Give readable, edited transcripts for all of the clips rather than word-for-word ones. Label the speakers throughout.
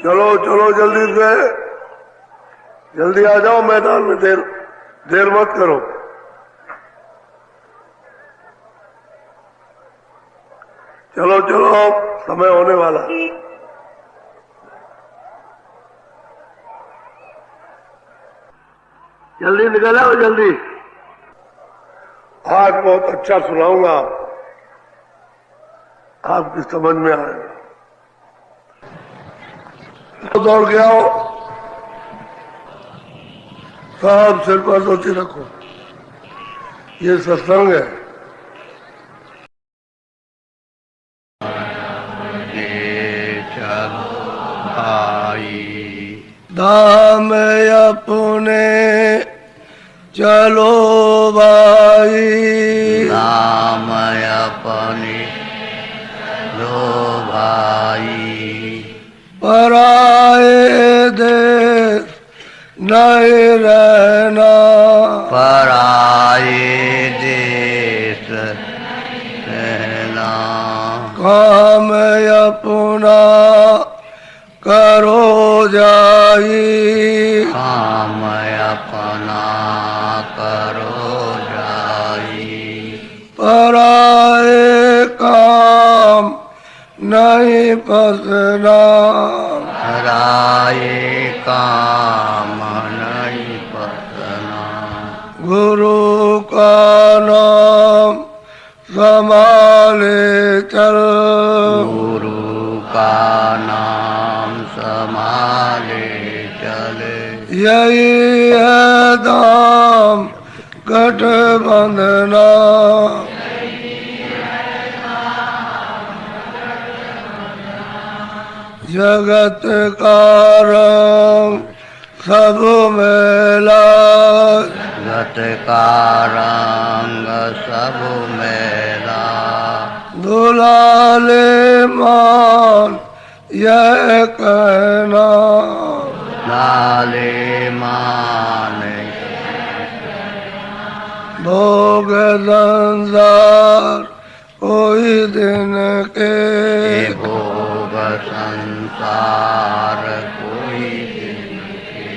Speaker 1: चलो चलो जल्दी से, जल्दी आ जाओ मैदान में, देर मत करो। चलो चलो, समय होने वाला। जल्दी निकल आओ जल्दी। आज बहुत अच्छा सुनाऊंगा, आपकी समझ में आएगा। दौड़ के आओ, सब सिर पर धोती रखो, ये सत्संग है। धाम अपने चलो भाई,
Speaker 2: धाम अपने लो भाई,
Speaker 1: पराए देश नहीं रहना,
Speaker 2: पराए देश रहना,
Speaker 1: काम अपना करो जाई,
Speaker 2: काम अपना करो जाई,
Speaker 1: पराए काम नहीं फंसना,
Speaker 2: पराए काम नहीं फंसना,
Speaker 1: गुरु का नाम संभाले चल,
Speaker 2: गुरु का नाम संभाले चले,
Speaker 1: यही है दाम गठबंधना, जगत का रंग सब मेला,
Speaker 2: गत का रंग सब मेला,
Speaker 1: दुलाले मान यह कहना,
Speaker 2: लाले मान
Speaker 1: भोग संसार कोई दिन के,
Speaker 2: भोग संसार कोई दिन के,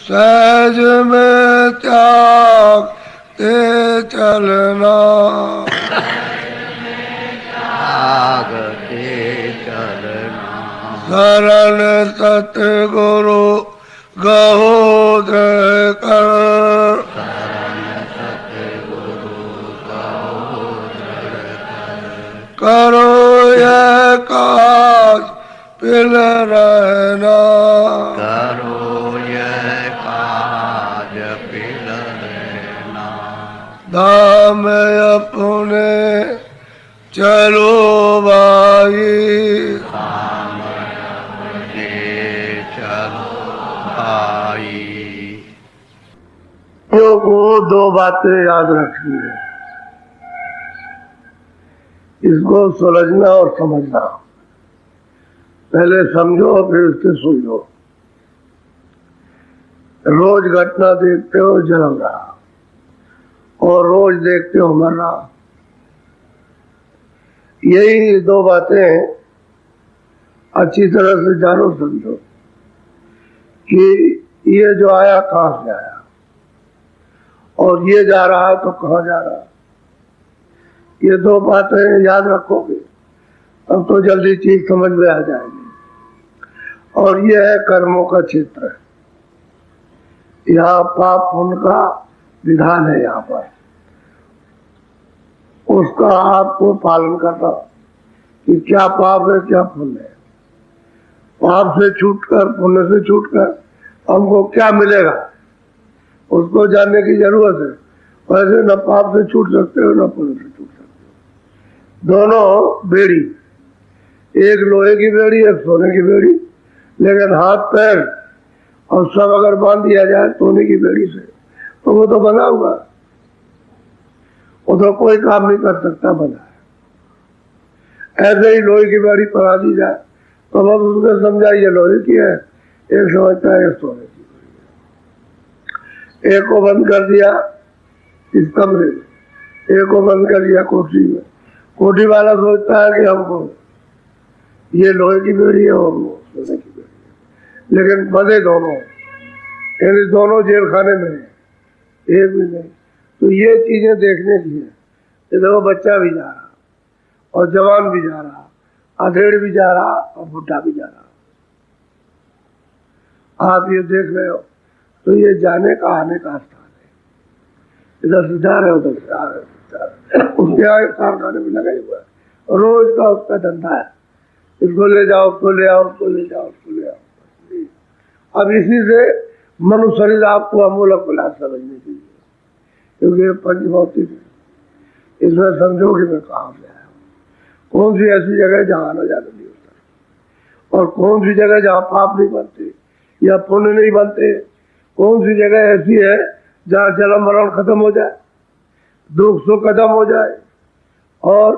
Speaker 1: सहज में त्याग ते चलना,
Speaker 2: त्याग के चलना,
Speaker 1: शरण सतगुरु गहोदय कर,
Speaker 2: शरण सतगुरु गहोदय कर,
Speaker 1: करो यह काज पिल रहना,
Speaker 2: करो यह काज पिल रहना,
Speaker 1: धाम अपने चलो भाई,
Speaker 2: काम अपने चलो भाई।
Speaker 1: को दो बातें याद रखनी है, इसको सुलझना और समझना। पहले समझो फिर उससे सुन लो। रोज घटना देखते हो जन्म रहा और रोज देखते हो मर रहा। यही दो बातें अच्छी तरह से जानो समझो कि ये जो आया कहां से आया और ये जा रहा है तो कहां जा रहा है। ये दो बातें याद रखोगे अब तो जल्दी चीज समझ में आ जाएगी। और ये है कर्मों का क्षेत्र, यहाँ पाप पुण्य का विधान है। यहाँ पर उसका आपको पालन करना कि क्या पाप है क्या पुण्य है। पाप से छूटकर पुण्य से छूटकर हमको क्या मिलेगा उसको जानने की जरूरत है। वैसे न पाप से छूट सकते हो न पुण्य से छूट सकते हो। दोनों बेड़ी, एक लोहे की बेड़ी एक सोने की बेड़ी, लेकिन हाथ पैर और सब अगर बांध दिया जाए सोने की बेड़ी से तो वो तो बना हुआ, वो तो कोई काम नहीं कर सकता बना है। ऐसे ही लोहे की बेड़ी पड़ा दी जाए तो बस उसको समझाइए लोहे की है, एक समझता है सोने की बेड़ी। एक को बंद कर दिया इस कमरे में, एक को बंद कर दिया कोठी में। कोठी वाला सोचता है कि हमको ये लोहे की बेड़ी है और वो सोने की बेड़ी है। लेकिन बंधे दोनों, यानी दोनों जेल खाने में, एक भी नहीं। तो ये चीजें देखने की है। ये देखो, बच्चा भी जा रहा और जवान भी जा रहा, अधेड़ भी जा रहा और बुढ़ा भी जा रहा। आप ये देख रहे हो, तो ये जाने का आने का स्थान है। इधर से जा रहे हो, उधर से आ रहे हो, उसके आगे कारखाने में लगा हुआ है, रोज का उसका धंधा है, इसको ले जाओ, उसको ले आओ, उसको ले जाओ, उसको ले आओ। अब इसी से मनुष्य शरीर आपको अमूलक मिला समझने के लिए, क्योंकि ये पंच भौतिक है। इसमें समझो कि मैं कहाँ से आया हूँ, कौन सी ऐसी जगह जहाँ आना जाना नहीं होता, और कौन सी जगह जहाँ पाप नहीं बनते या पुण्य नहीं बनते, कौन सी जगह ऐसी है जहाँ जन्म मरण खत्म हो जाए, दुख सुख खत्म हो जाए और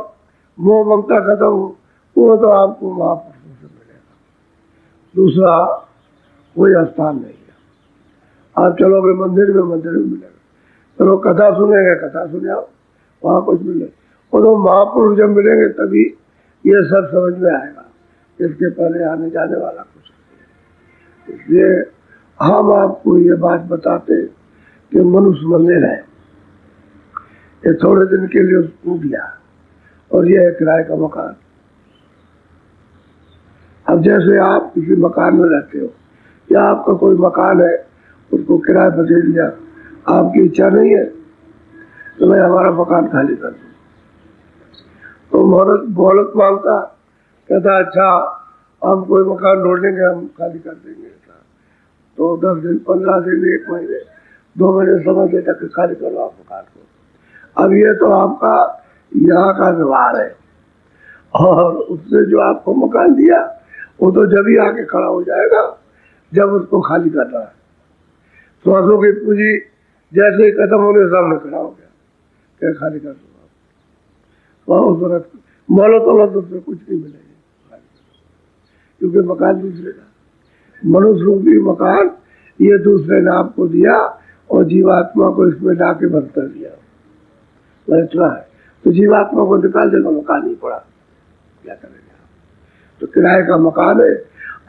Speaker 1: मोह ममता खत्म हो। वो तो आपको महापुरुषों से मिलेगा, दूसरा कोई स्थान नहीं है। आप चलोगे मंदिर में, मंदिर में मिलेगा। चलो कथा सुनेंगे, कथा सुने आओ, वहाँ कुछ मिले। और तो महापुरुष जब मिलेंगे तभी ये सब समझ में आएगा, इसके पहले आने जाने वाला कुछ नहीं। इसलिए हम आपको ये बात बताते कि मनुष्य मंदिर है, ये थोड़े दिन के लिए टूट गया और ये है किराए का मकान। अब जैसे आप किसी मकान में रहते हो या आपका कोई मकान है, उसको किराए पर दे दिया, आपकी इच्छा नहीं है तो मैं हमारा मकान खाली कर दूं, तो मोहलत मांगता, कहता अच्छा हम कोई मकान ढूंढेंगे, हम खाली कर देंगे। तो 10 दिन, 15 दिन, 1 महीने, 2 महीने समय दे तक खाली करो आप मकान को। अब ये तो आपका यहाँ का व्यवहार है, और उसने जो आपको मकान दिया वो तो जब ही आके खड़ा हो जाएगा जब उसको खाली करना है। श्वासों की पूंजी जैसे ही खत्म होने सामने खड़ा हो गया, क्या खाली कर दो आप, मोहलत वोलत उसमें कुछ नहीं मिलेगी, क्योंकि मकान दूसरे का, मनुष्य रूपी मकान ये दूसरे ने आपको दिया और जीवात्मा को इसमें लाके बंद कर दिया। इतना है तो जीवात्मा को निकाल देगा, मकान ही पड़ा, क्या करेंगे आप? तो किराए का मकान है।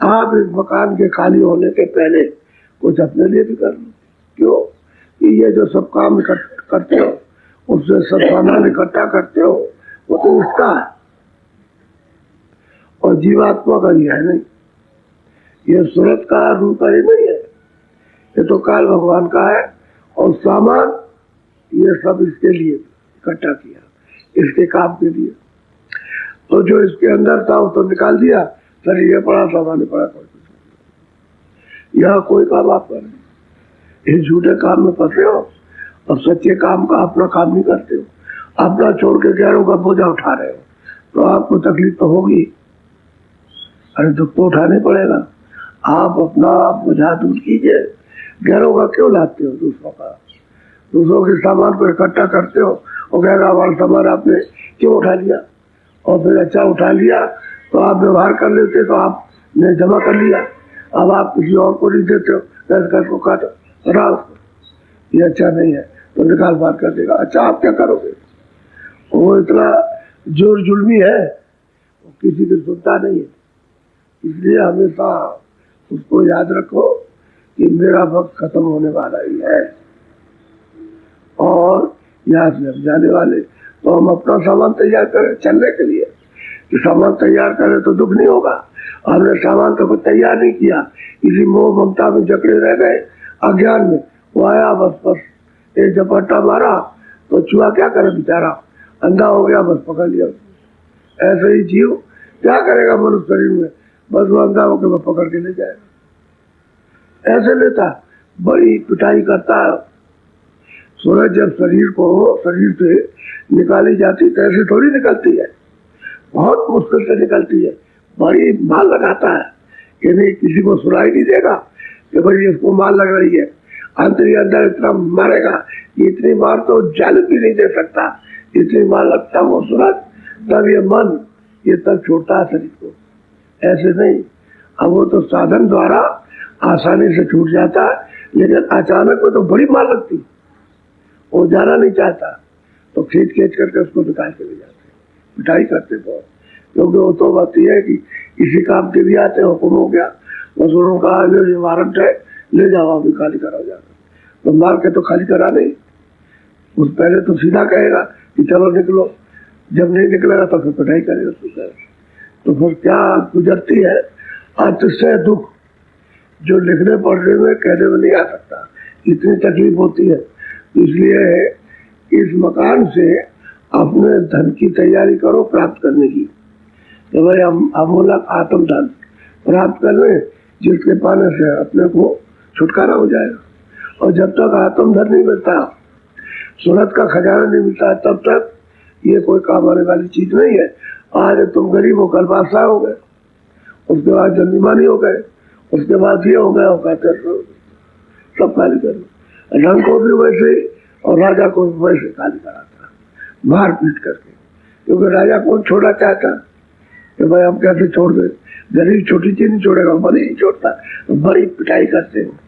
Speaker 1: आप इस मकान के खाली होने के पहले कुछ अपने लिए भी कर लो। क्यों? कि ये जो सब काम करते हो, उससे सब सामान इकट्ठा करते हो, वो तो उसका है और जीवात्मा का ही है नहीं। ये सूरत का रूप ही नहीं है, ये तो काल भगवान का है। और सामान ये सब इसके लिए इकट्ठा किया, इसके काम के लिए। तो जो इसके अंदर था वो तो निकाल दिया, सर ये पड़ा, सामान पड़ा, कोई कुछ नहीं। यहाँ कोई काम आप कर रहे, इस झूठे काम में फंसे हो और सच्चे काम का अपना काम नहीं करते हो, अपना छोड़ के गैरों का बोझा उठा रहे हो, तो आपको तकलीफ तो होगी, अरे दुख तो उठाने पड़ेगा। आप अपना बोझा दूर कीजिए, गैरों का क्यों लाते हो दूसरों का? दूसरों के सामान को इकट्ठा करते हो और गैरा वाला सामान आपने क्यों उठा लिया? और फिर अच्छा उठा लिया तो आप व्यवहार कर लेते, तो आपने जमा कर लिया, अब आप किसी और को नहीं देते हो, घर को काटो, ये अच्छा नहीं है तो निकाल बाहर कर देगा। अच्छा आप क्या करोगे? वो इतना जोर जुल्मी है, वो किसी की सुनता नहीं है। इसलिए हमेशा उसको याद रखो कि मेरा वक्त खत्म होने वाला ही है और यहाँ से हम जाने वाले। तो हम अपना सामान तैयार करें चलने के लिए, कि सामान तैयार करें तो दुख नहीं होगा। हमने सामान तो कुछ तैयार नहीं किया, इसी मोह ममता में जकड़े रह गए, अज्ञान में। वो आया बस एक झपट्टा मारा तो चूहा क्या करे बेचारा, अंधा हो गया, बस पकड़ लिया। ऐसे ही जीव क्या करेगा मनुष्य शरीर में, बस वो अंधा होकर वो पकड़ के ले जाएगा। ऐसे लेता, बड़ी पिटाई करता है। सूरज जब शरीर से निकाली जाती तो ऐसे थोड़ी निकलती है, बहुत मुश्किल से निकलती है, बड़ी माल लगाता है कि नहीं किसी को सुनाई नहीं देगा कि भाई इसको माल लग रही है। अंदर इतना मारेगा कि इतनी मार तो जाल भी नहीं दे सकता, इतनी मार लगता वो सूरज, तब ये मन ये तब छोड़ता है शरीर को। ऐसे नहीं, अब वो तो साधन द्वारा आसानी से छूट जाता है, लेकिन अचानक में तो बड़ी मार लगती, वो जाना नहीं चाहता, तो खींच करके उसको निकाल के ले जाते, पिटाई करते बहुत। क्योंकि वो तो बात यह है कि किसी काम के लिए आते, हुक्म हो गया, बस उन्होंने कहा ये वारंट है, ले जाओ अभी खाली कराओ जाकर। तो मार के तो खाली करा नहीं, उस पहले तो सीधा कहेगा कि चलो निकलो, जब नहीं निकलेगा तो फिर पिटाई करेगा तुझसे। तो फिर क्या गुजरती है अतिशय दुख, जो लिखने पढ़ने में कहने में नहीं आ सकता, इतनी तकलीफ होती है। इसलिए इस मकान से अपने धन की तैयारी करो प्राप्त करने की, तो भाई हम अमूलक आत्म धन प्राप्त कर लें, जिसके पाने से अपने को छुटकारा हो जाएगा। और जब तक आत्म धन नहीं मिलता, सूरत का खजाना नहीं मिलता, तब तक ये कोई काम आने वाली चीज नहीं है। आज तुम गरीब हो, कल बादशाह हो गए, उसके बाद जन्मीमानी हो गए, उसके बाद ये हो गया, कहते सब खाली कर लो। रंग को भी वैसे ही और राजा को भी वैसे खाली कराता, मार पीट करके, क्योंकि राजा को छोड़ा चाहता कि भाई हम कैसे छोड़ दे, गरीब छोटी चीज नहीं छोड़ेगा, बड़ी नहीं छोड़ता, बड़ी पिटाई करते हैं,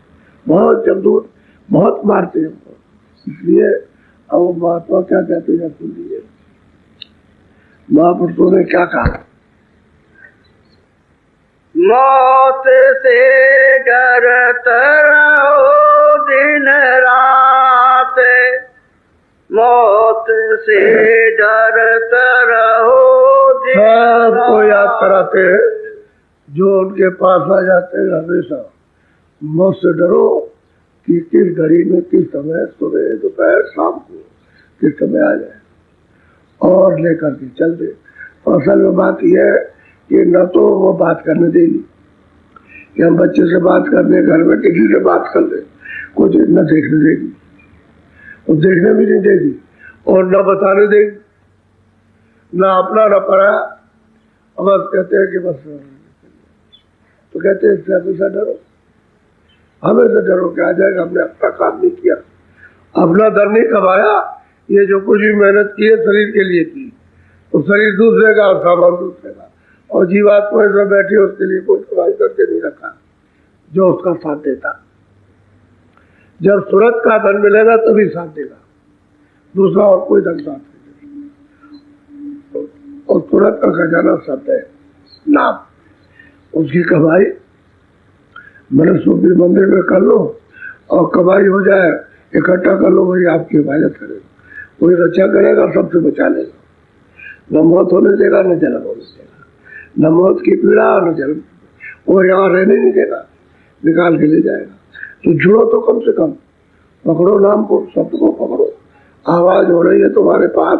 Speaker 1: बहुत जमदूर, बहुत मारते हैं। इसलिए अब महात्मा क्या कहते हैं सुन लीजिए, महापुरुषों ने क्या कहा,
Speaker 3: मौत से डरते रहो दिन रात, मौत से डरते रहो दिन रात।
Speaker 1: सबको याद कराते हैं जो उनके पास आ जाते हैं, हमेशा मौत से डरो कि किस घड़ी में, किस समय, सुबह दोपहर शाम को किस समय आ जाए और लेकर के चल दे। असल में बात यह है कि न तो वो बात करने देगी कि हम बच्चे से बात करने, घर में किसी से बात कर ले, कुछ न देखने देगी, और देखने भी नहीं देगी, और न बताने देगी, न अपना न पढ़ा। बस कहते हैं कि बस, तो कहते हैं इससे हमेशा डरो, हमेशा डरो कि आ जाएगा, हमने अपना काम नहीं किया, अपना दर नहीं कमाया, ये जो कुछ भी मेहनत की है शरीर के लिए की, तो शरीर दूसरे का और सामान दूसरे का, और जीवात्मा इसमें बैठी उसके लिए कोई कमाई करके नहीं रखा जो उसका साथ देता। जब सूरत का धन मिलेगा तभी साथ देगा, दूसरा और कोई धन साथ नहीं देगा। और सूरत का खजाना शब्द है नाम, उसकी कमाई मनुष्य भी मंदिर में कर लो और कमाई हो जाए, इकट्ठा कर लो, वही आपकी हिफाजत करेगा, कोई रक्षा करेगा, सबसे बचा लेगा, न मौत होने देगा न जन्म होने देगा, न मौत की पीड़ा न जन्म, और यहाँ रहने नहीं देगा, निकाल के ले जाएगा। तो जुड़ो तो कम से कम, पकड़ो नाम को, शब्द को पकड़ो। आवाज हो रही है तुम्हारे पास,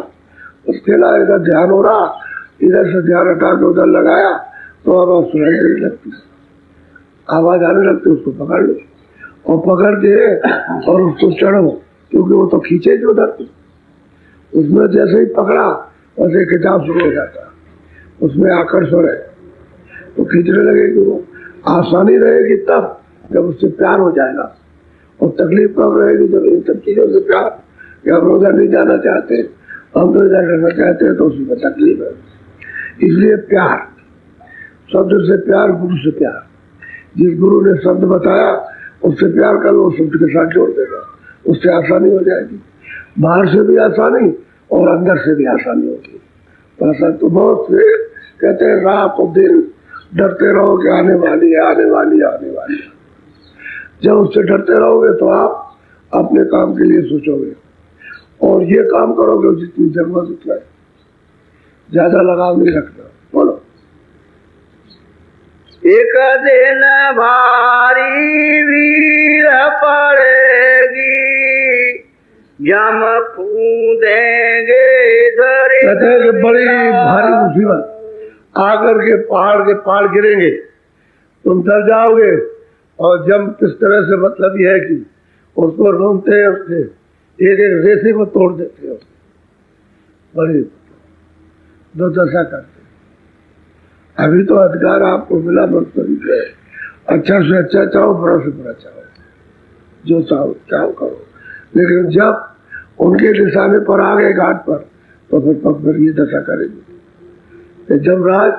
Speaker 1: उसके लिए इधर ध्यान हो रहा, इधर से ध्यान हटा के उधर लगाया तो आवाज सुनाई देने लगती, आवाज आने लगती, उसको पकड़ लो और पकड़ के और उसको चढ़ो, क्योंकि वो तो खींचे जो उधर, उसमें जैसे ही पकड़ा वैसे खिंचाव शुरू हो जाता, उसमें आकर्षण है तो खींचने लगेगी। वो आसानी रहेगी तब जब उससे प्यार हो जाएगा, और तकलीफ कब रहेगी जब इन सब चीजों से प्यार, कि हम उधर नहीं जाना चाहते, हम तो इधर रहना चाहते हैं, तो उसमें तकलीफ है। इसलिए प्यार, शब्द से प्यार, गुरु से प्यार, जिस गुरु ने शब्द बताया उससे प्यार कर लो, शब्द के साथ जोड़ देगा, उससे आसानी हो जाएगी, बाहर से भी आसानी और अंदर से भी आसानी होगी। तो ऐसा तो बहुत से कहते हैं रात और दिन डरते रहो कि आने वाली है, आने वाली है, आने वाली है। जब उससे डरते रहोगे तो आप अपने काम के लिए सोचोगे और ये काम करोगे जितनी जरूरत उतना, ज्यादा लगाव नहीं रखना। बोलो,
Speaker 3: एक दिन भारी वीर पड़ेगी, जम कूदेंगे
Speaker 1: कहते हैं कि बड़ी भारी मुसीबत आकर के पहाड़ गिरेंगे, तुम डर जाओगे। और जम किस तरह से मतलब यह है कि उसको रोनते हैं, उससे एक एक रेसे को तोड़ देते हैं, बड़ी दुर्दशा करते हैं। अभी तो अधिकार आपको मिला मजबूरी से, अच्छा से अच्छा चाहो, बुरा से बुरा चाहो, जो चाहो करो, लेकिन जब उनके निशाने पर आ गए घाट पर तो फिर ये दशा करेंगे। जब राज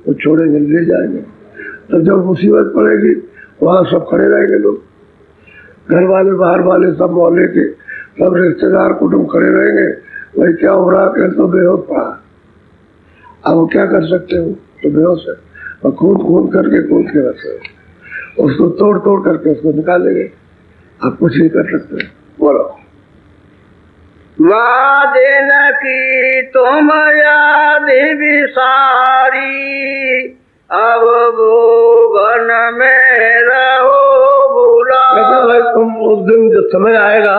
Speaker 1: तो छोड़ेंगे, ले जाएंगे। तो जब मुसीबत पड़ेगी वहां सब खड़े रहेंगे लोग, घर वाले बाहर वाले सब मोहल्ले के सब रिश्तेदार कुटुंब खड़े रहेंगे, भाई क्या हो रहा है, तो बेहोश पड़ा, अब वो क्या कर सकते हो, तो बेहोश है, और कूद करके कूद के रखते उसको तोड़ तोड़ करके उसको निकालेंगे, आप कुछ नहीं कर सकते। बोलो।
Speaker 3: वादन की तुम याद विसारी, अब भुवन में रहो भूला।
Speaker 1: कहते भाई तुम उस दिन जो समय आएगा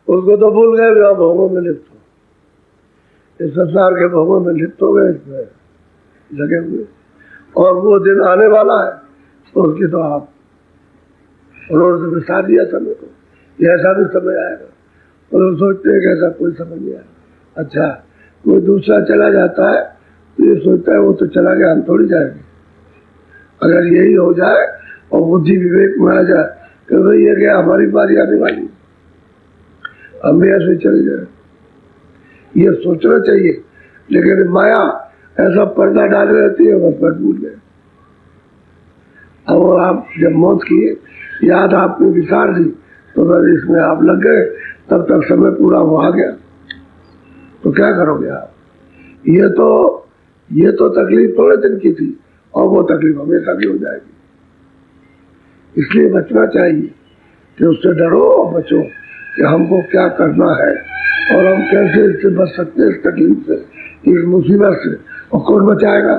Speaker 1: उसको तो भूल गए, भी भोगों में लिप्त हो, इस संसार के भोगों में लिप्त हो गए, इसमें लगे हुए, और वो दिन आने वाला है तो उसकी तो आप उन्होंने तो विसार दिया समय को, ऐसा भी समय आएगा। और वो सोचते हैं कि ऐसा कोई समय नहीं आएगा। अच्छा, कोई दूसरा चला जाता है तो ये सोचता है वो तो चला गया, हम थोड़ी जाएंगे। अगर यही हो जाए और बुद्धि विवेक में आ जाए कि भाई ये क्या हमारी बारी आने वाली, हम भी ऐसे चले जाए, ये सोचना चाहिए। लेकिन माया ऐसा पर्दा डाले रहती है, बस पर भूल गए। और आप जब मौत की याद आपने विसार दी तो बस इसमें आप लग गए, तब तक समय पूरा हो आ गया, तो क्या करोगे आप? ये तो तकलीफ थोड़े दिन की थी और वो तकलीफ हमेशा की हो जाएगी। इसलिए बचना चाहिए कि उससे डरो और बचो कि हमको क्या करना है और हम कैसे इससे बच सकते हैं, इस तकलीफ से, इस मुसीबत से। और कौन बचाएगा?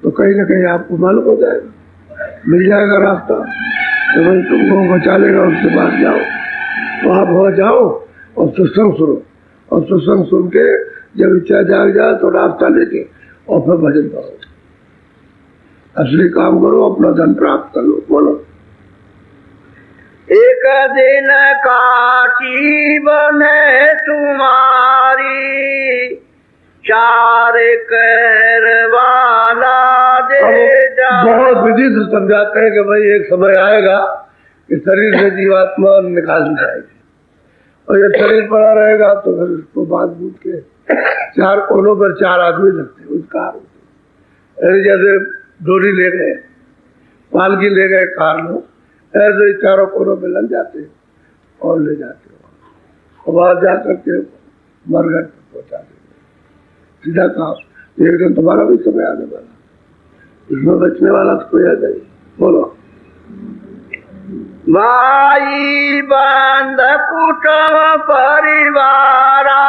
Speaker 1: तो कहीं ना कहीं आपको मालूम हो जाएगा, मिल जाएगा रास्ता, तो भाई तुमको बचा लेगा, उसके पास जाओ, वहां पहुंच जाओ और सत्संग सुनो, और सत्संग सुन के जब इच्छा जाग जाए तो रास्ता लेके और फिर भजन करो, असली काम करो, अपना धन प्राप्त कर लो। बोलो।
Speaker 3: एक दिन काशी बने तुम्हारी, चार कहर वाला दे जा।
Speaker 1: बहुत विधि से समझाते हैं कि भाई एक समय आएगा कि शरीर से जीवात्मा निकाल दी जाएगी, और ये शरीर पड़ा रहेगा तो फिर उसको बांध बूझ के चार कोनों पर चार आदमी लगते हैं, उसका जैसे डोरी ले गए, पालकी ले गए कार में, ऐसे चारों कोनों में लग जाते हैं और ले जाते हैं, और वहां जा करके मरघट पर पहुंचा देंगे। सीधा काम। एक दिन तुम्हारा भी समय आने वाला, इसमें बचने वाला तो कोई आ जाए। बोलो।
Speaker 3: भाई बंद कुटुंब परिवारा,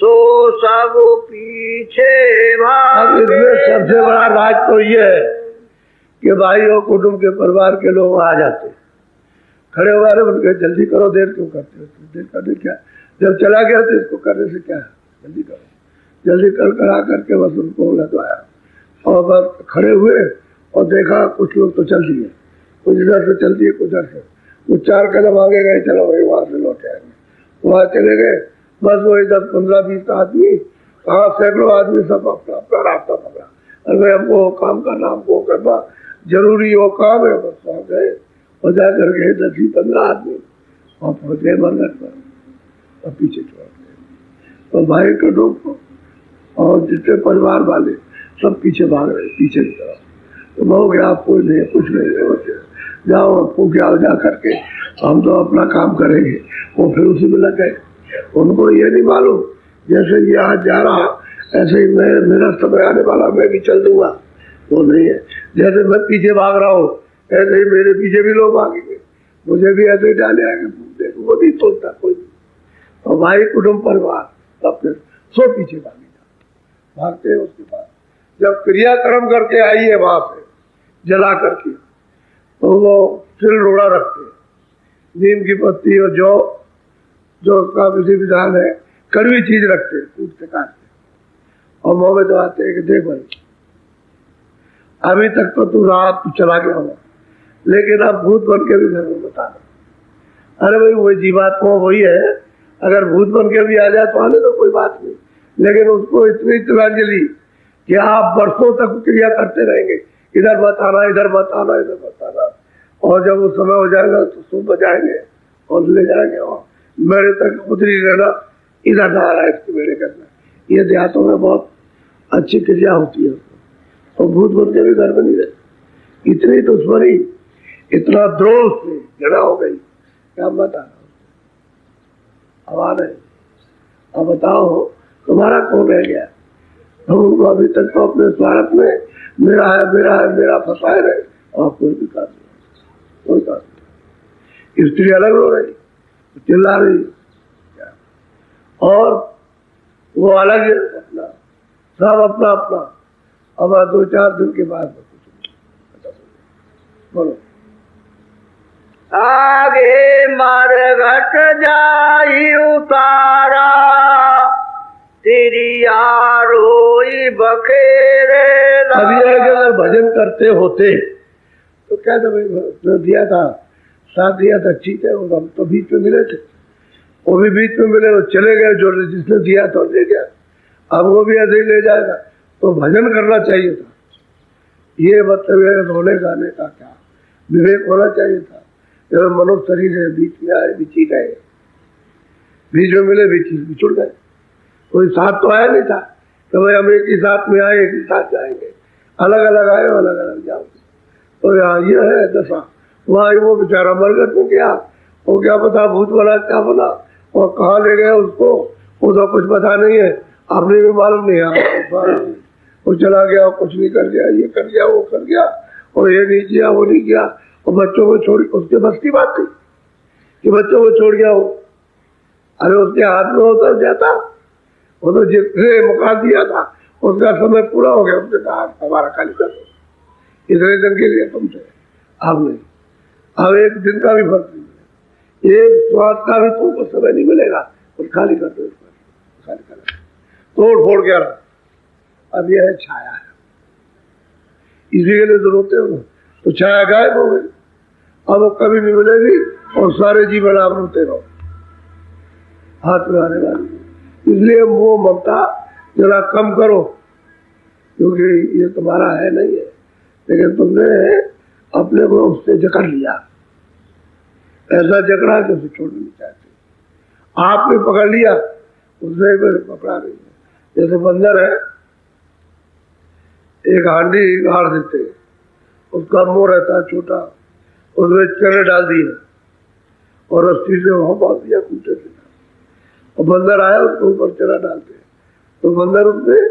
Speaker 3: सो सब पीछे
Speaker 1: अब इसमें सबसे बड़ा राज तो ये है कि भाई और कुटुंब के परिवार के लोग आ जाते, खड़े हो गए, उनके जल्दी करो, देर क्यों करते हो? देर करने क्या, जब चला गया तो इसको करने से क्या है, जल्दी करो। जल्दी कर आ करके बस उनको लगवाया, और बस खड़े हुए और देखा कुछ लोग तो चल दिए, कुछ इधर से चल दिए, कुछ इधर से, कुछ 4 कदम आगे गए, चलो भाई वहां से लौट आएंगे, वहां चले गए, बस वही 10, 15, 20 आदमी, कहा सैकड़ों आदमी सब अपना अपना रास्ता पकड़ा। अरे हमको काम करना, हमको करना जरूरी वो काम है, बस वहां गए और जा करके 10, 15 आदमी और पहुंच गए मंदिर पर, और पीछे छोड़ गए। तो भाई कुटुंब और जितने परिवार वाले सब पीछे भाग रहे, पीछे की तरफ। तो हो गया, आप कोई नहीं, कुछ नहीं होते, जाओ आपको क्या हो, जा करके हम तो अपना काम करेंगे। वो फिर उसी में लग गए। उनको ये नहीं मालूम जैसे ये आज जा रहा ऐसे ही मेरा समय आने वाला, मैं भी चल दूंगा। वो नहीं है, जैसे मैं पीछे भाग रहा हूँ ऐसे ही मेरे पीछे भी लोग भागेंगे, मुझे भी ऐसे ही डाले आएंगे। वो नहीं सोचता कोई। और भाई कुटुंब परिवार सब फिर सो पीछे भागेगा, भागते हैं। उसके बाद जब क्रियाक्रम करके आई है वहां से जला करके, तो वो सिल रोड़ा रखते हैं, नीम की पत्ती और जो उसका विधि विधान है, कड़वी चीज रखते हैं, कूट के काटते, और मुंह में दबाते हैं कि देख भाई अभी तक तो तू रात तू चला गया होगा, लेकिन अब भूत बन के भी घर में बताना। अरे भाई वही जीवात्मा वही है, अगर भूत बन के भी आ जाए तो आने तो कोई बात नहीं, लेकिन उसको इतनी तिलांजलि कि आप वर्षों तक क्रिया करते रहेंगे, इधर बताना, इधर बताना, इधर बताना, और जब वो समय हो जाएगा तो सुन बजाएंगे और ले जाएंगे, और मेरे तक उतरी रहना, इधर ना आ रहा है इसको मेरे करना। ये देहातों में बहुत अच्छी क्रिया होती है, और भूत बन के भी घर में नहीं रहते। इतनी दुश्मनी, इतना द्रोह से जड़ा हो गई, क्या बता रहा हूँ। अब आ रहे, अब बताओ तुम्हारा कौन रह गया? हम उनको अभी तक तो अपने स्वार्थ में मेरा है मेरा है मेरा फंसाए रहे, और कोई विकास नहीं, कोई विकास नहीं। स्त्री अलग हो रही, चिल्ला रही है, और वो अलग है अपना, सब अपना अपना। अब 2-4 दिन के बाद कुछ नहीं। बोलो
Speaker 3: आगे मर घट जाई उतारा, तेरी रोई बखेरे।
Speaker 1: अब ये अगर भजन करते होते तो क्या था भाई, उसने दिया था, साथ दिया था, ठीक है, हम तो बीच में मिले थे, वो भी बीच में मिले, वो चले गए, जो जिसने दिया था ले गया, अब वो भी ऐसे ही ले जाएगा। तो भजन करना चाहिए था। ये मतलब है रोने गाने का क्या विवेक होना चाहिए था। जब मनुष्य शरीर है, बीच में आए, बिछी गए, बीच में मिले, बिछुड़ गए, कोई साथ तो आया नहीं था कि भाई हम एक ही साथ में आए, एक ही साथ जाएंगे, अलग अलग आए, अलग अलग जाओगे। तो यहाँ ये है दशा। वहाँ वो बेचारा मरगट में गया, वो क्या पता भूत बना क्या बना, और कहाँ ले गए उसको, वो तो कुछ पता नहीं है, आपने भी मालूम नहीं है। वो चला गया, कुछ नहीं कर गया, ये कर गया, वो कर गया, और ये नहीं किया, वो नहीं किया, और बच्चों को छोड़, उसके बस की बात थी कि बच्चों को छोड़ गया वो। अरे उसके हाथ में होता जाता, वो तो जिसने मकान दिया था उसका समय पूरा हो गया, उसने कहा हमारा खाली कर दो, इतने दिन के लिए तुमसे, अब नहीं, अब एक दिन का भी फर्क नहीं मिलेगा, एक स्वाद का भी तुमको समय नहीं मिलेगा, और खाली कर दो, खाली कर तोड़ फोड़ के रहा। अब यह है छाया है, इसी के लिए तो रोते हो, तो छाया गायब हो गई, अब वो कभी नहीं मिलेगी, और सारे जीवन आप रोते रहो हाथ में आने वाली। इसलिए वो ममता जरा कम करो, क्योंकि ये तुम्हारा है नहीं है, लेकिन तुमने अपने को उससे जकड़ लिया, ऐसा जकड़ा कि उसे छोड़ना नहीं चाहते। आपने पकड़ लिया, उसने पकड़ा नहीं। जैसे बंदर है, एक हांडी गाड़ देते, उसका मुंह रहता है छोटा, उसमें चने डाल दिए और रस्सी से वहां बांध दिया कूटे से, और बंदर आया उसके ऊपर चना डालते, तो बंदर उसमें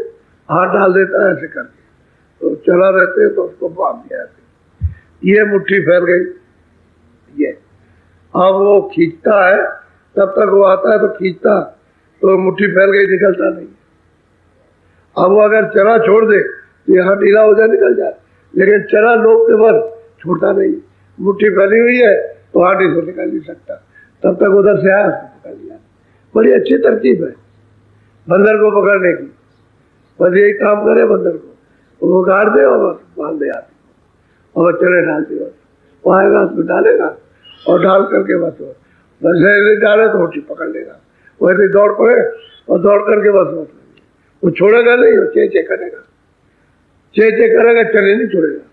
Speaker 1: हाथ डाल देता है ऐसे करके, तो चला रहते तो उसको बांध दिया ऐसे, ये मुट्ठी फैल गई, ये अब वो खींचता है, तब तक वो आता है तो खींचता, तो मुट्ठी फैल गई, निकलता नहीं। अब वो अगर चना छोड़ दे तो यहाँ ढीला हो जाए, निकल जाए, लेकिन चना लोग के बस छोड़ता नहीं, मुट्ठी फैली हुई है तो हाथी से निकल नहीं सकता, तब तक उधर से आया उसको पकड़ लिया। बड़ी अच्छी तरकीब है बंदर को पकड़ने की, बस यही काम करे बंदर को, वो गाड़ दे और बस बांध दे हाथी को, और चने डाल दे, बस वो आएगा उसमें डालेगा, और डाल करके बस ऐसे डाले तो मुट्ठी पकड़ लेगा, वैसे दौड़ पड़े और दौड़ करके बस वो छोड़ेगा नहीं, वो चे करेगा, चे करेगा, चने नहीं छोड़ेगा,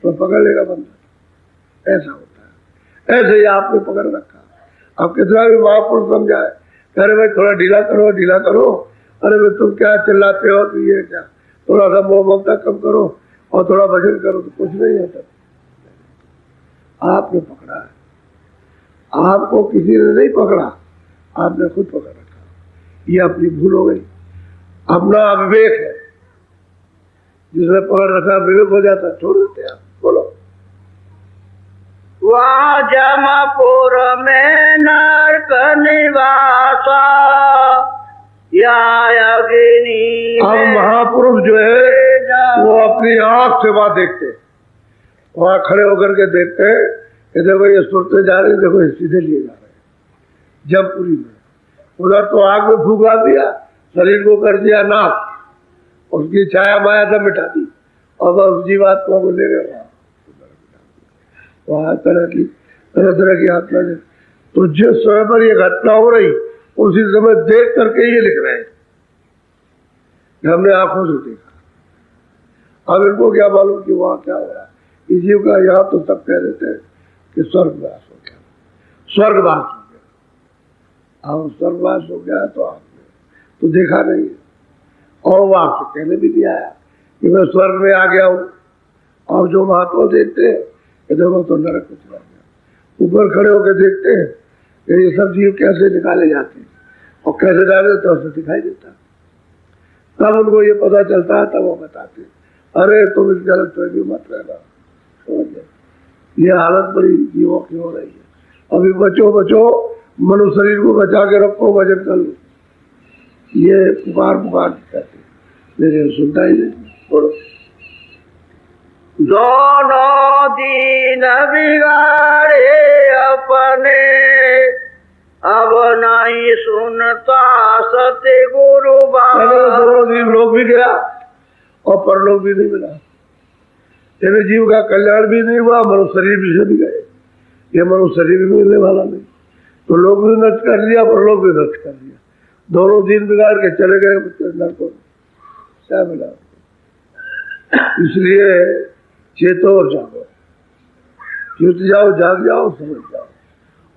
Speaker 1: तो पकड़ लेगा बंदर। ऐसा होता है, ऐसे ही आपने पकड़ रखा। अब कितना भी महापुरुष समझाए, अरे भाई थोड़ा ढीला करो, ढीला करो, अरे भाई तुम क्या चिल्लाते हो, तो ये क्या, थोड़ा सा मोह ममता कम करो और थोड़ा भजन करो, तो कुछ नहीं होता। आपने पकड़ा है, आपको किसी ने नहीं पकड़ा, आपने खुद पकड़ रखा, ये अपनी भूल हो गई, अपना अविवेक है, जिसने पकड़ रखा विवेक हो जाता, छोड़ देते हैं आप। बोलो
Speaker 3: वहाँ जमपुर में नरक निवासा, या अग्नि
Speaker 1: अब महापुरुष जो है वो अपनी आंख से वहां देखते, वहां खड़े होकर के देखते हैं कि देखो ये सुरते जा रहे हैं, देखो ये सीधे लिए जा रहे हैं जमपुरी में। उधर तो आग में फूंक दिया, शरीर को कर दिया नाश, उसकी छाया माया सब मिटा दी, और बस जीवात्मा को ले गए वहां तरह की आत्मा ने। तो जिस समय पर ये घटना हो रही उसी समय देख करके ये लिख रहे हैं कि हमने आंखों से देखा। अब इनको क्या मालूम कि वहां क्या हो रहा है। इसी का यहाँ तो सब कह देते हैं कि स्वर्गवास हो गया, स्वर्गवास हो गया। अब स्वर्गवास हो गया तो आपने तो देखा नहीं है, और वो आपसे कहने भी नहीं आया कि मैं स्वर्ग में आ गया हूँ। और जो महात्मा देखते हैं कि देखो तो नरक में चला गया, ऊपर खड़े होकर देखते हैं कि ये सब जीव कैसे निकाले जाते हैं और कैसे डाले तो उसे दिखाई देता। तब उनको ये पता चलता है, तब वो बताते अरे तुम इस गलत फहमी मत रहना, समझ गए। ये हालत बड़ी जीवों की हो रही है। अभी बचो बचो, मनुष्य शरीर को बचा के रखो, भजन कर लो, ये पुकार कहते, लेकिन सुनता ही नहीं। बोलो।
Speaker 3: दोनों दिन बिगाड़े अपने, अब नहीं सुनता सतगुरु बाबा।
Speaker 1: दोनों दिन लोग भी गया और परलोक भी नहीं मिला, तेरे जीव का कल्याण भी नहीं हुआ, मनुष्य शरीर भी चली गए। ये मनुष्य शरीर भी मिलने वाला नहीं, तो लोग भी नष्ट कर लिया, परलोक भी नष्ट कर लिया। दोनों दिन बिगाड़ के चले गए नरक को, क्या मिला? इसलिए चेतो और जागो, चेत जाओ, जाग जाओ, समझ जाओ,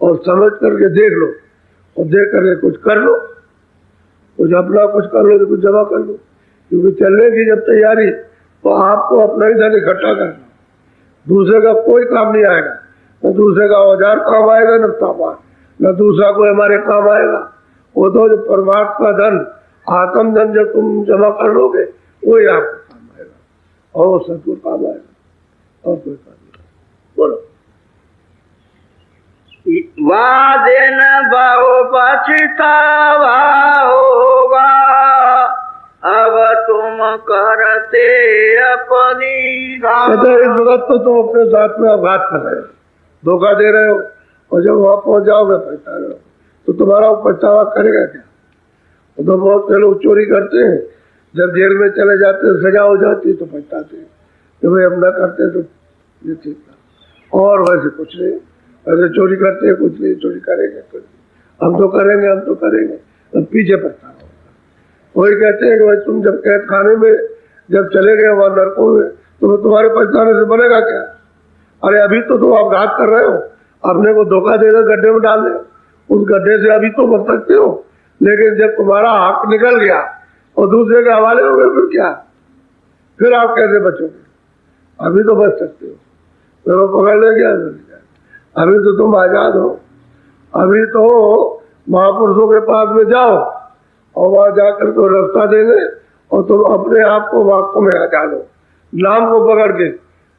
Speaker 1: और समझ करके देख लो, और देख करके कुछ कर लो, कुछ अपना कुछ कर लो, तो कुछ जमा कर लो। क्योंकि चलने की जब तैयारी, तो आपको अपना ही धन इकट्ठा करना, दूसरे का कोई काम नहीं आएगा। न दूसरे का औजार काम आएगा, न सामान, न दूसरा कोई हमारे काम आएगा। वो तो जो परमात्मा धन, आत्म धन जब तुम जमा कर लोगे, वही आपको काम आएगा, और वो सदगुरु काम आएगा, और कोई काम नहीं। बोलो।
Speaker 3: वादेन बहु पछतावा होगा, अब तुम करते अपनी।
Speaker 1: इस वक्त तो तुम अपने साथ में अपघात कर रहे हो, धोखा दे रहे हो, और जब वहां पहुंच जाओगे पछता रहे हो, तो तुम्हारा पछतावा करेगा क्या? तो बहुत से लोग चोरी करते हैं, जब जेल में चले जाते हैं, सजा हो जाती है, तो पछताते हैं कि भाई हम न करते तो ये ठीक था। और वैसे कुछ नहीं, वैसे चोरी करते हैं, कुछ नहीं, चोरी करेंगे कुछ, हम तो करेंगे, हम तो करेंगे, तब पीछे पछतावा होगा। वही कहते हैं कि भाई तुम जब कैद खाने में जब चले गए वहां नरकों में, तो तुम्हारे पछताने से बनेगा क्या? अरे अभी तो तुम अपघात कर रहे हो, अपने को धोखा देकर गड्ढे में डाल दे, उस गड्ढे से अभी तो बच सकते हो, लेकिन जब तुम्हारा हक निकल गया और दूसरे के हवाले हो गए, फिर क्या? फिर आप कैसे बचोगे? अभी तो बच सकते हो, फिर वो पकड़ ले गया, अभी तो तुम आजाद हो। अभी तो महापुरुषों के पास में जाओ, और वहां जाकर तो रास्ता देंगे, और तुम अपने आप को वास्तव में आजाद हो। नाम को पकड़ के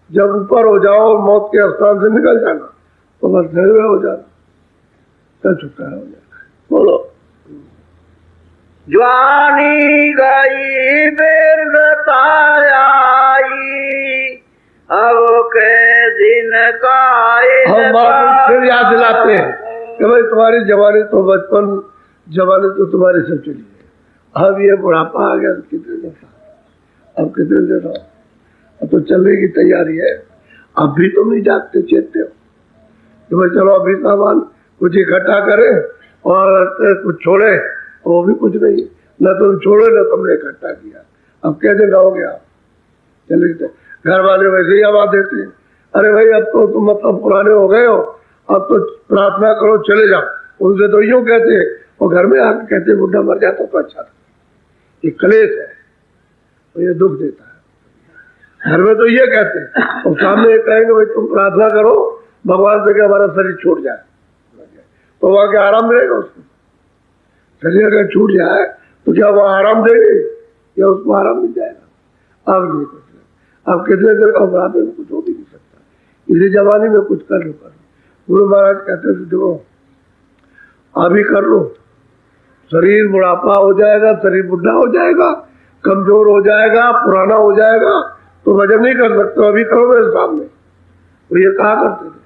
Speaker 1: जब ऊपर हो जाओ, मौत के स्थान से निकल जाना, तो बस निर्भय हो जाना, सब छुटकारा हो जाएगा। बोलो।
Speaker 3: ज्वानी गई बिरता आई, अब के दिन का
Speaker 1: हम फिर याद दिलाते हैं कि भाई तुम्हारी जवानी तो बचपन, जवानी तो तुम्हारी सब चली है, अब ये बुढ़ापा आ गया, कितने दिन, अब कितने दिन हो, अब तो चलने की तैयारी है। अब भी तुम नहीं जागते, चेतते हो कि भाई चलो अभी सामान कुछ इकट्ठा करें और कुछ छोड़े, वो भी कुछ नहीं, न तुम छोड़े न तुमने इकट्ठा किया। अब कैसे रहोगे आप? चले घर वाले वैसे ही आवाज देते हैं, अरे भाई अब तो तुम मतलब पुराने हो गए हो, अब तो प्रार्थना करो, चले जाओ। उनसे तो यूं कहते हैं, और घर में आके कहते बुढ़ा मर जाता तो अच्छा था। ये क्लेश है, तो ये दुख देता है। घर में तो ये कहते हैं, और सामने कहेंगे भाई तुम प्रार्थना करो भगवान से कि हमारा शरीर छूट जाए, तो वहां क्या आराम मिलेगा उसको? शरीर अगर छूट जाए तो क्या वो आराम देंगे या उसको आराम मिल जाएगा? अब नहीं कुछ, अब कितने देर का बुढ़ापे में कुछ हो भी नहीं सकता। इसी जवानी में कुछ कर लो। गुरु महाराज कहते थे देखो अभी कर लो, शरीर बुढ़ापा हो जाएगा, शरीर बुढ़ा हो जाएगा, कमजोर हो जाएगा, पुराना हो जाएगा, तो भजन नहीं कर सकते, अभी करो मेरे सामने। तो ये कहा करते थे,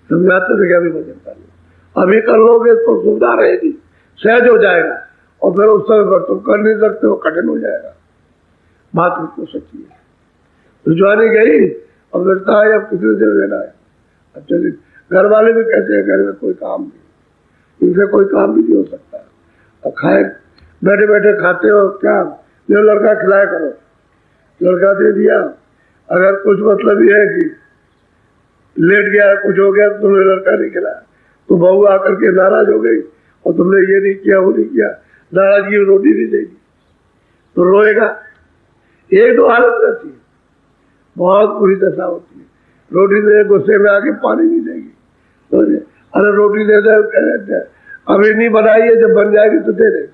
Speaker 1: समझाते थे कि अभी भजन कर लो, अभी कर लोगे तो सुविधा रहेगी, सहज हो जाएगा, और फिर उस समय पर तुम कर नहीं सकते हो, कठिन हो जाएगा। बात बिल्कुल सच्ची है। तो जवानी गई और लगता है अब कितने देर रहना है, अब चलिए। घर वाले भी कहते हैं घर में कोई काम नहीं, इनसे कोई काम भी नहीं हो सकता, अब खाए बैठे बैठे खाते हो क्या, जो लड़का खिलाया करो, लड़का दे दिया। अगर कुछ मतलब ये है कि लेट गया, कुछ हो गया, तुमने लड़का नहीं खिलाया, तो बहू आकर के नाराज हो गई, और तुमने ये नहीं किया, वो नहीं किया, नाराजगी रोटी नहीं देगी, तो रोएगा। एक दो हालत रहती है, बहुत बुरी दशा होती है। रोटी दे, गुस्से में आके पानी नहीं देगी, तो अरे रोटी दे दे, अभी नहीं बनाई है, जब बन जाएगी तो दे देगी,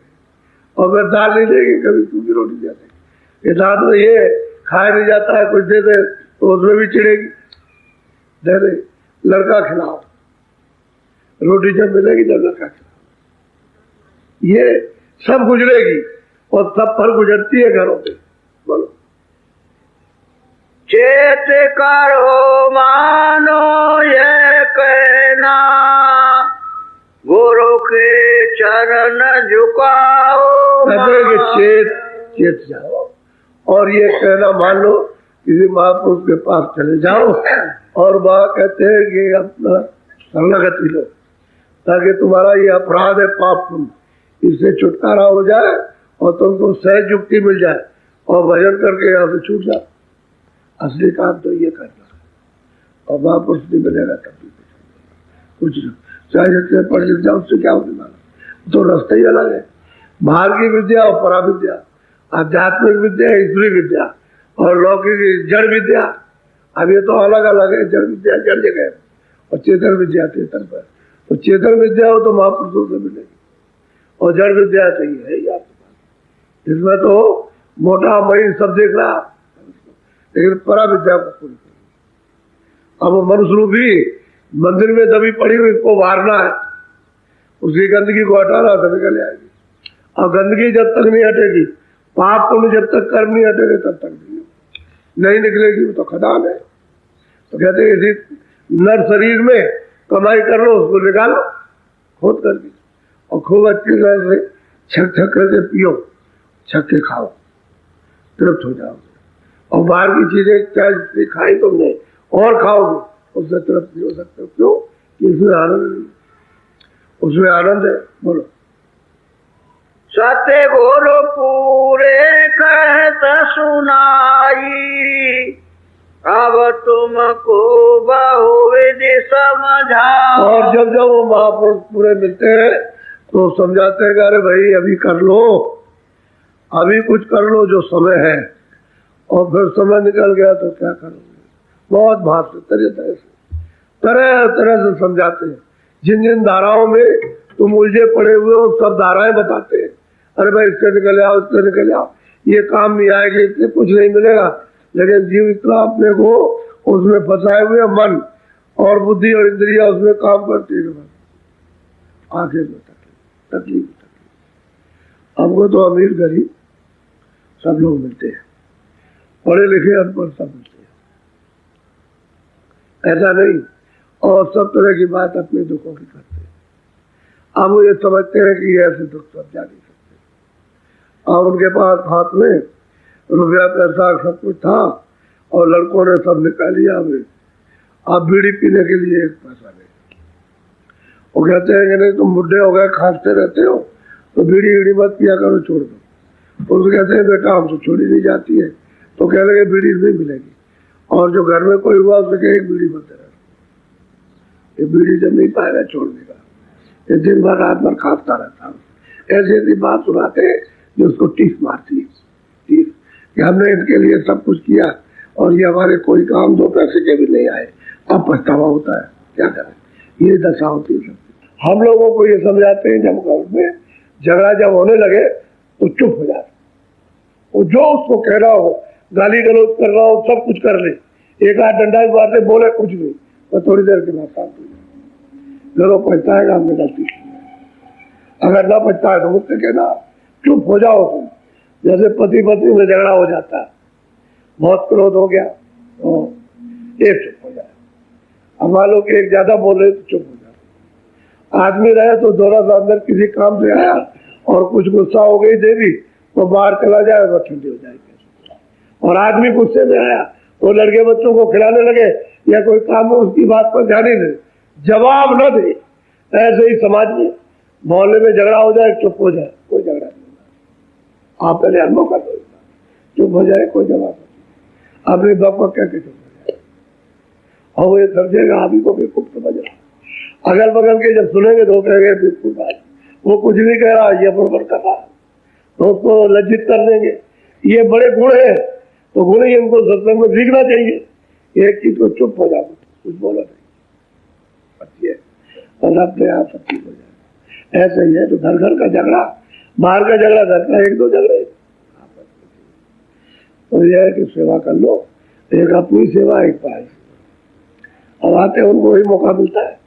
Speaker 1: और फिर दाल नहीं देगी, कभी सूखी रोटी दे देगी। ये दाल तो ये खाया नहीं जाता है, कुछ दे दे तो उसमें भी चिड़ेगी, दे दे, लड़का खिलाओ, रोटी जब मिलेगी जब लड़का खिलाओ, ये सब गुजरेगी और सब पर गुजरती है घरों पे। बोलो
Speaker 3: चेत करो मानो ये कहना, गुरु के चरण झुकाओ।
Speaker 1: चेत चेत जाओ और ये कहना मान लो, किसी महापुरुष के पास चले जाओ और वह कहते हैं कि अपना शरणागति लो, ताकि तुम्हारा ये अपराध है, पाप पुण्य, इससे छुटकारा हो जाए और तुमको सहज युक्ति मिल जाए और भजन करके यहाँ से छूट जाओ। असली काम तो ये करना है, और महापुरुष नहीं मिलेगा तब भी कुछ नहीं, चाहे जितने पढ़ लिख जाओ उससे क्या होने वाला, तो रास्ता ही अलग है। बाहर की विद्या और परा विद्या, आध्यात्मिक विद्या, ईश्वरी विद्या और लौकिक जड़ विद्या, अब ये तो अलग अलग है। जड़ विद्या जड़ जगह और चेतन विद्या चेतन पर, तो चेतन विद्या हो तो महापुरुषों से मिलेगी और जड़ विद्या तो ये है आपके पास, इसमें तो मोटा मई सब देख रहा, लेकिन परा विद्या को पूरी करो। अब वो मनुष्य रूपी मंदिर में दबी पड़ी हुई इसको वारना है, उसकी गंदगी को हटाना तब निकल आएगी, और गंदगी जब तक नहीं हटेगी, पाप पुण्य जब तक कर्म नहीं हटेगा तब तक नहीं निकलेगी, वो तो खदान है। तो कहते हैं इसी नर शरीर में कमाई कर लो, उसको निकालो खोद करके और खूब अच्छी तरह से छक छक करके पियो, छक के खाओ, तृप्त हो जाओगे। और बाहर की चीजें चाहे खाई तुमने और खाओगे, उससे तृप्त नहीं हो सकते। क्यों? इसमें आनंद, उसमें आनंद है। बोलो
Speaker 3: सत्य गुरु पूरे कहत सुनाई, अब तुमको बहुविधि समझाओ।
Speaker 1: और जब जब वो महापुरुष पूरे मिलते हैं तो समझाते हैं, अरे भाई अभी कर लो, अभी कुछ कर लो जो समय है, और फिर समय निकल गया तो क्या करोगे। बहुत भाव से तरह तरह से समझाते हैं। जिन जिन धाराओं में तुम उलझे पड़े हुए हो सब धाराएं बताते हैं, अरे भाई इससे निकल आओ, इससे निकल आओ, ये काम नहीं आएगा, इससे कुछ नहीं मिलेगा। लेकिन जीव इतना अपने को उसमें फंसाए हुए, मन और बुद्धि और इंद्रिया उसमें काम करती है, आखिर में तकलीफ। हमको तो अमीर गरीब सब लोग मिलते हैं, पढ़े लिखे अनपढ़ सब मिलते हैं, ऐसा नहीं। और सब तरह की बात अपने दुखों की करते हैं। अब वो ये समझते हैं कि ऐसे दुख सब जा नहीं सकते। और उनके पास हाथ में रुपया पैसा सब कुछ था और लड़कों ने सब निकाल लिया। अब बीड़ी पीने के लिए एक पैसा नहीं। वो कहते हैं कि नहीं तुम बुढ़े हो गए, खांसते रहते हो, तो बीड़ी बीड़ी मत पिया करो, छोड़ दो। उसको कहते हैं बेटा हमसे छोड़ी नहीं जाती है, तो कह लगे बीड़ी नहीं मिलेगी। और जो घर में कोई हुआ उससे कहे एक बीड़ी मत देना, ये बीड़ी जब नहीं पाएगा छोड़ देगा, ये दिन भर रात भर खांसता रहता हूँ। ऐसी ऐसी बात सुनाते हैं जो उसको टीस मारती है, टीस कि हमने इनके लिए सब कुछ किया और ये हमारे कोई काम 2 पैसे के भी नहीं आए, अब पछतावा होता है, क्या करें। ये दशा होती है। हम लोगों को ये समझाते हैं जब घर में झगड़ा जब होने लगे तो चुप हो जाए, वो जो उसको कह रहा हो, गाली गलौज कर रहा हो, सब कुछ कर ले, एक आध डंडा इस बात से बोले कुछ नहीं, तो थोड़ी देर के बाद शांत हो जाए। जरूर पछताएगा हमने गलती की, अगर ना पछता है तो मुझसे कहना चुप हो जाओ तुम। जैसे पति पत्नी में झगड़ा हो जाता है, बहुत क्रोध हो गया तो एक चुप हो जाए, अब मान लो कि एक ज्यादा बोल रहे तो चुप हो जाए। आदमी रहे तो थोड़ा सा अंदर किसी काम से आया और कुछ गुस्सा हो गई देवी तो बाहर चला जाए तो ठंडी हो जाएगी। और आदमी गुस्से में आया तो लड़के बच्चों को खिलाने लगे या कोई काम में उसकी बात पर ध्यान ही नहीं, जवाब न दे। ऐसे ही समाज में मोहल्ले में झगड़ा हो जाए चुप हो जाए, कोई झगड़ा नहीं। आप पहले अनुभव कर दो, चुप हो जाए, कोई जवाब नहीं, अपने बाप को क्या चुप हो जाए। और वो ये समझेगा आप ही को बेवकूफ समझ रहा। अगल बगल के जब सुनेंगे तो कहेंगे बेवकूफ बात, वो कुछ नहीं कह रहा, ये बड़बड़ कर रहा, तो उसको लज्जित कर देंगे। ये बड़े गुण है तो गुण ही इनको सत्संग में सीखना चाहिए। एक चीज को चुप हो जाओ, कुछ बोला नहीं, अपने आप सब ठीक हो जाए। ऐसा ही है तो घर घर का झगड़ा, बाहर का झगड़ा, घर का 1-2 झगड़े, तो यह है कि सेवा कर लो, एक अपनी सेवा एक पाए। अब आते उनको वही मौका मिलता है।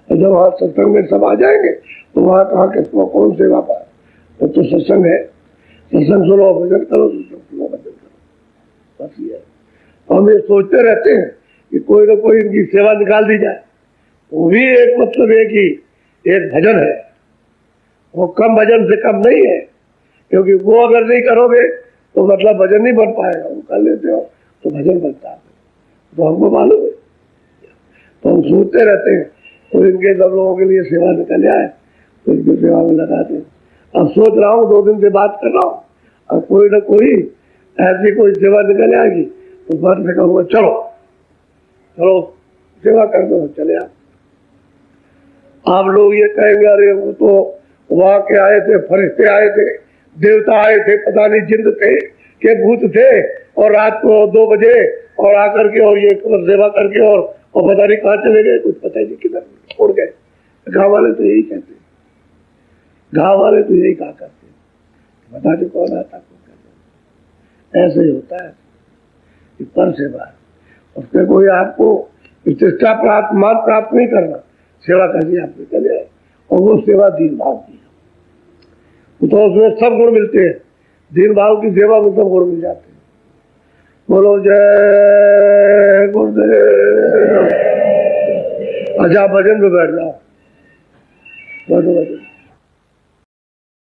Speaker 1: और जब वहाँ सत्संग में सब आ जाएंगे तो वहाँ कहाँ किसको कौन सेवा पाए। तो सत्संग है, सत्संग सुनो, भजन करो, सत्संग सुनो, भजन करो, बस ये है। हम ये सोचते रहते हैं कि कोई ना कोई इनकी सेवा निकाल दी जाए। वो भी एक मतलब है कि एक भजन है, वो कम भजन से कम नहीं है, क्योंकि वो अगर नहीं करोगे तो मतलब भजन नहीं बन पाएगा। वो कर लेते हो तो भजन बनता है, तो हमको मालूम है। तो हम सोचते रहते हैं तो इनके सब लोगों के लिए सेवा निकल जाए तो इनकी सेवा में लगाते हैं। अब सोच रहा हूँ, 2 दिन से बात कर रहा हूँ, अब कोई ना कोई ऐसी कोई सेवा निकल आएगी तो बस से कहूँगा चलो चलो सेवा कर दो, चले आप लोग ये कहेंगे अरे वो तो वहाँ के आए थे, फरिश्ते आए थे, देवता आए थे, पता नहीं जिंद थे के भूत थे, और रात को 2 बजे और आकर के और ये सेवा करके और पता नहीं कहाँ चले गए, कुछ पता ही नहीं किधर उड़ गए। गाँव वाले तो यही कहते हैं, गाँव वाले तो यही कहा करते हैं, बता दे कौन आता कौन करता। ऐसे ही होता है पर सेवा, उसमें कोई आपको प्रतिष्ठा प्राप्त मान प्राप्त नहीं करना, सेवा करनी आपको चले, और वो सेवा दीन भाव की, तो उसमें सब गुण मिलते हैं। दीन भाव की सेवा में सब गुण मिल जाते हैं। बोलो जय गुरुदेव। अच्छा भजन में बैठ जाओ, बैठो भजन।